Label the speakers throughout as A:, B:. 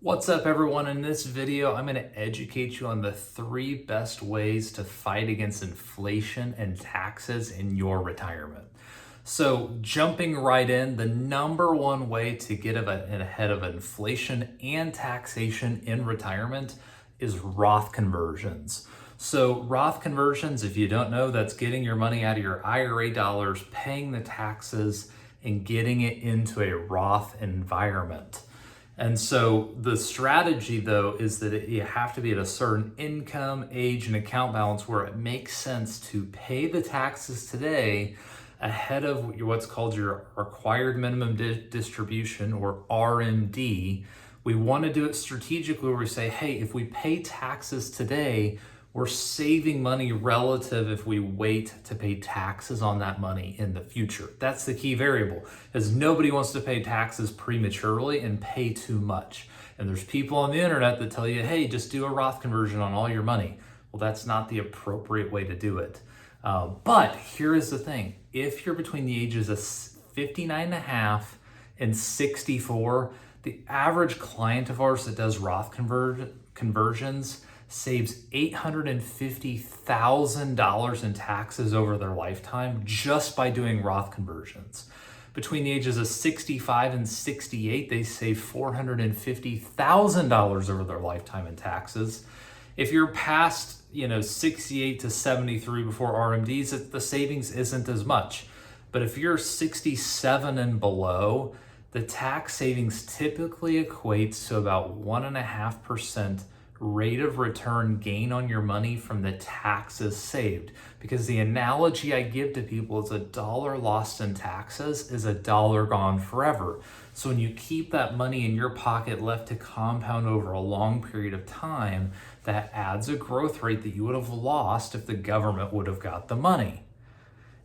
A: What's up everyone? In this video, I'm going to educate you on the 3 best ways to fight against inflation and taxes in your retirement. So jumping right in, the number one way to get ahead of inflation and taxation in retirement is Roth conversions. So Roth conversions, if you don't know, that's getting your money out of your IRA dollars, paying the taxes, and getting it into a Roth environment. And so the strategy though is that you have to be at a certain income, age, and account balance where it makes sense to pay the taxes today ahead of what's called your required minimum distribution, or RMD. We want to do it strategically where we say, hey, if we pay taxes today, we're saving money relative if we wait to pay taxes on that money in the future. That's the key variable, is nobody wants to pay taxes prematurely and pay too much. And there's people on the internet that tell you, hey, just do a Roth conversion on all your money. Well, that's not the appropriate way to do it. But here is the thing. If you're between the ages of 59 and a half and 64, the average client of ours that does Roth conversions saves $850,000 in taxes over their lifetime just by doing Roth conversions. Between the ages of 65 and 68, they save $450,000 over their lifetime in taxes. If you're past 68 to 73 before RMDs, the savings isn't as much. But if you're 67 and below, the tax savings typically equates to about 1.5% rate of return gain on your money from the taxes saved. Because the analogy I give to people is $1 lost in taxes is $1 gone forever. So when you keep that money in your pocket left to compound over a long period of time, that adds a growth rate that you would have lost if the government would have got the money.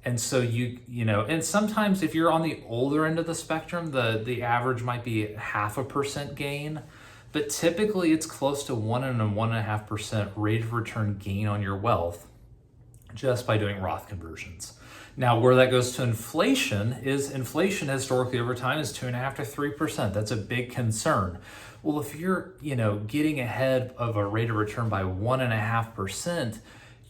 A: And so and sometimes if you're on the older end of the spectrum, the average might be 0.5% gain. But typically it's close to 1 and 1.5% rate of return gain on your wealth just by doing Roth conversions. Now, where that goes to inflation is inflation historically over time is 2.5 to 3%. That's a big concern. Well, if you're, getting ahead of a rate of return by 1.5%,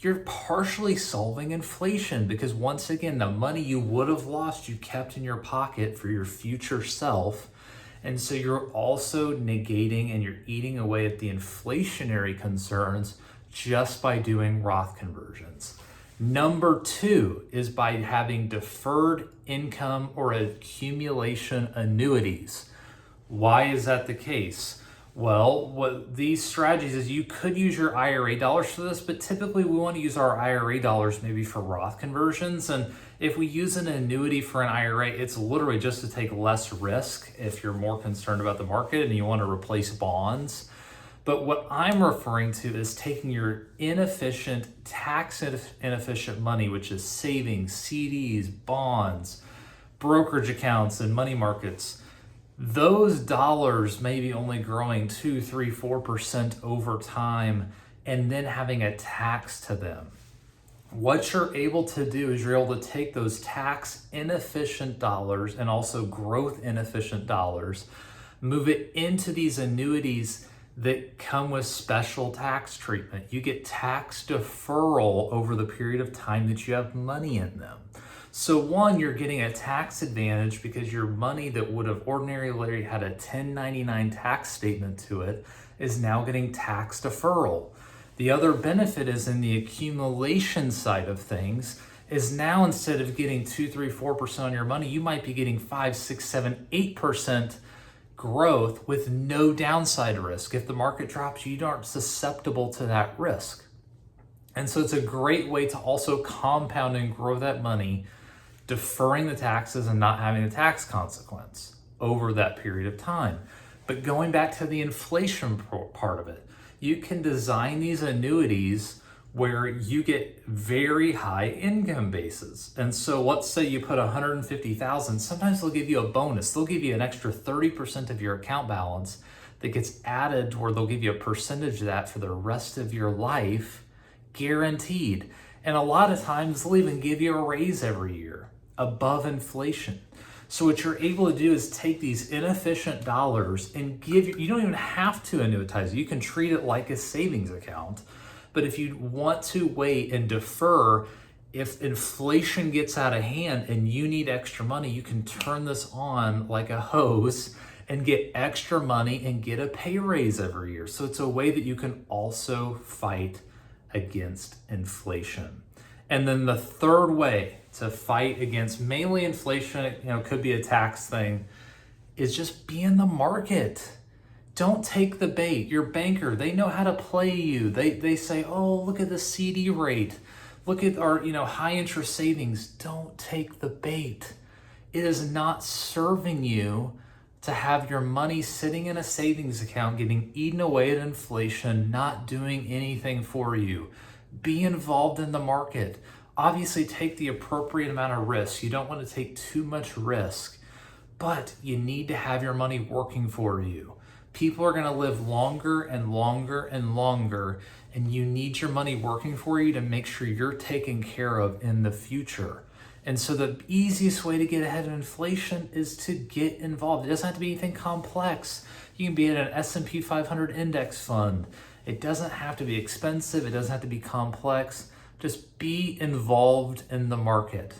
A: you're partially solving inflation, because once again, the money you would have lost, you kept in your pocket for your future self. And so you're also negating and you're eating away at the inflationary concerns just by doing Roth conversions. Number 2 is by having deferred income or accumulation annuities. Why is that the case? Well, what these strategies is, you could use your IRA dollars for this, but typically we want to use our IRA dollars maybe for Roth conversions. And if we use an annuity for an IRA, it's literally just to take less risk if you're more concerned about the market and you want to replace bonds. But what I'm referring to is taking your inefficient, tax inefficient money, which is savings, CDs, bonds, brokerage accounts, and money markets. Those dollars may be only growing 2, 3, 4% over time, and then having a tax to them. What you're able to do is you're able to take those tax inefficient dollars and also growth inefficient dollars, move it into these annuities that come with special tax treatment. You get tax deferral over the period of time that you have money in them. So one, you're getting a tax advantage because your money that would have ordinarily had a 1099 tax statement to it is now getting tax deferral. The other benefit is in the accumulation side of things, is now instead of getting 2, 3, 4% on your money, you might be getting 5, 6, 7, 8% growth with no downside risk. If the market drops, you aren't susceptible to that risk. And so it's a great way to also compound and grow that money, deferring the taxes and not having a tax consequence over that period of time. But going back to the inflation part of it, you can design these annuities where you get very high income bases. And so let's say you put $150,000, sometimes they'll give you a bonus. They'll give you an extra 30% of your account balance that gets added, where they'll give you a percentage of that for the rest of your life, guaranteed. And a lot of times they'll even give you a raise every year above inflation. So what you're able to do is take these inefficient dollars and you don't even have to annuitize it. You can treat it like a savings account. But if you want to wait and defer, if inflation gets out of hand and you need extra money, you can turn this on like a hose and get extra money and get a pay raise every year. So it's a way that you can also fight against inflation. And then the third way to fight against mainly inflation, it could be a tax thing, is just be in the market. Don't take the bait. Your banker, they know how to play you. They say, oh, look at the CD rate. Look at our high interest savings. Don't take the bait. It is not serving you to have your money sitting in a savings account, getting eaten away at inflation, not doing anything for you. Be involved in the market. Obviously, take the appropriate amount of risk. You don't want to take too much risk, but you need to have your money working for you. People are going to live longer and longer and longer, and you need your money working for you to make sure you're taken care of in the future. And so the easiest way to get ahead of inflation is to get involved. It doesn't have to be anything complex. You can be in an S&P 500 index fund. It doesn't have to be expensive. It doesn't have to be complex. Just be involved in the market.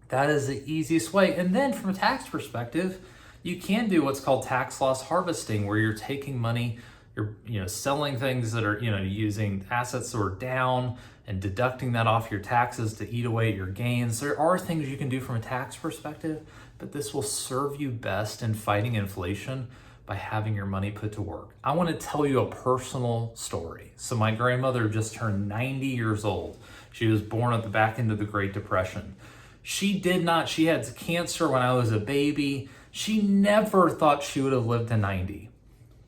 A: That is the easiest way. And then from a tax perspective, you can do what's called tax loss harvesting, where you're taking money, you're selling things that are, using assets that are down and deducting that off your taxes to eat away at your gains. There are things you can do from a tax perspective, but this will serve you best in fighting inflation by having your money put to work. I want to tell you a personal story. So my grandmother just turned 90 years old. She was born at the back end of the Great Depression. She had cancer when I was a baby. She never thought she would have lived to 90.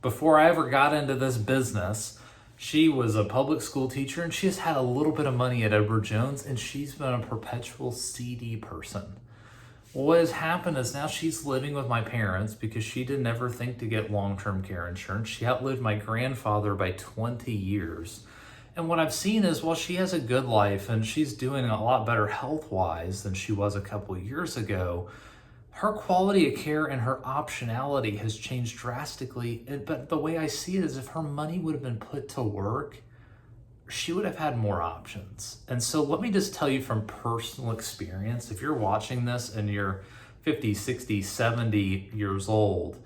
A: Before I ever got into this business, she was a public school teacher and she just had a little bit of money at Edward Jones, and she's been a perpetual CD person. What has happened is now she's living with my parents because she didn't ever think to get long-term care insurance. She outlived my grandfather by 20 years. And what I've seen is while she has a good life and she's doing a lot better health-wise than she was a couple of years ago, her quality of care and her optionality has changed drastically. But the way I see it is if her money would have been put to work, she would have had more options. And so let me just tell you from personal experience, if you're watching this and you're 50, 60, 70 years old,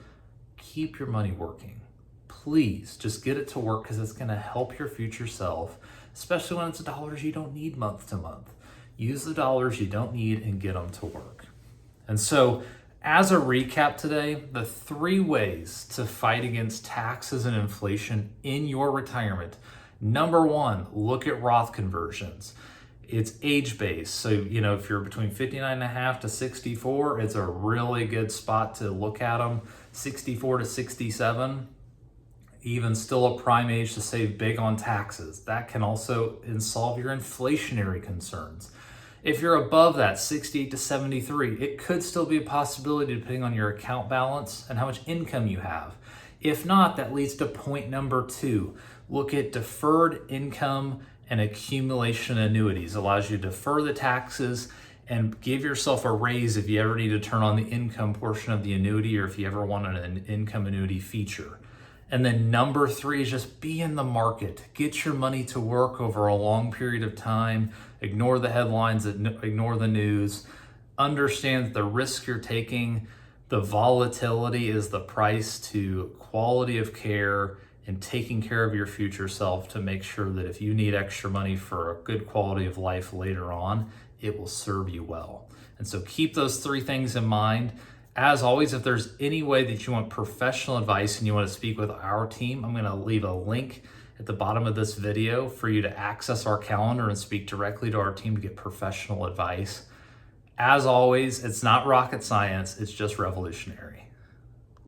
A: keep your money working. Please just get it to work, because it's going to help your future self, especially when it's dollars you don't need month to month. Use the dollars you don't need and get them to work. And so as a recap today, the 3 ways to fight against taxes and inflation in your retirement. Number 1, look at Roth conversions. It's age-based. So, if you're between 59.5 to 64, it's a really good spot to look at them. 64 to 67, even still a prime age to save big on taxes. That can also solve your inflationary concerns. If you're above that, 68 to 73, it could still be a possibility depending on your account balance and how much income you have. If not, that leads to point number 2. Look at deferred income and accumulation annuities. It allows you to defer the taxes and give yourself a raise if you ever need to turn on the income portion of the annuity, or if you ever want an income annuity feature. And then number 3 is just be in the market. Get your money to work over a long period of time. Ignore the headlines, ignore the news. Understand that the risk you're taking, the volatility is the price to quality of care and taking care of your future self, to make sure that if you need extra money for a good quality of life later on, it will serve you well. And so keep those 3 things in mind. As always, if there's any way that you want professional advice and you want to speak with our team, I'm going to leave a link at the bottom of this video for you to access our calendar and speak directly to our team to get professional advice. As always, it's not rocket science, it's just revolutionary.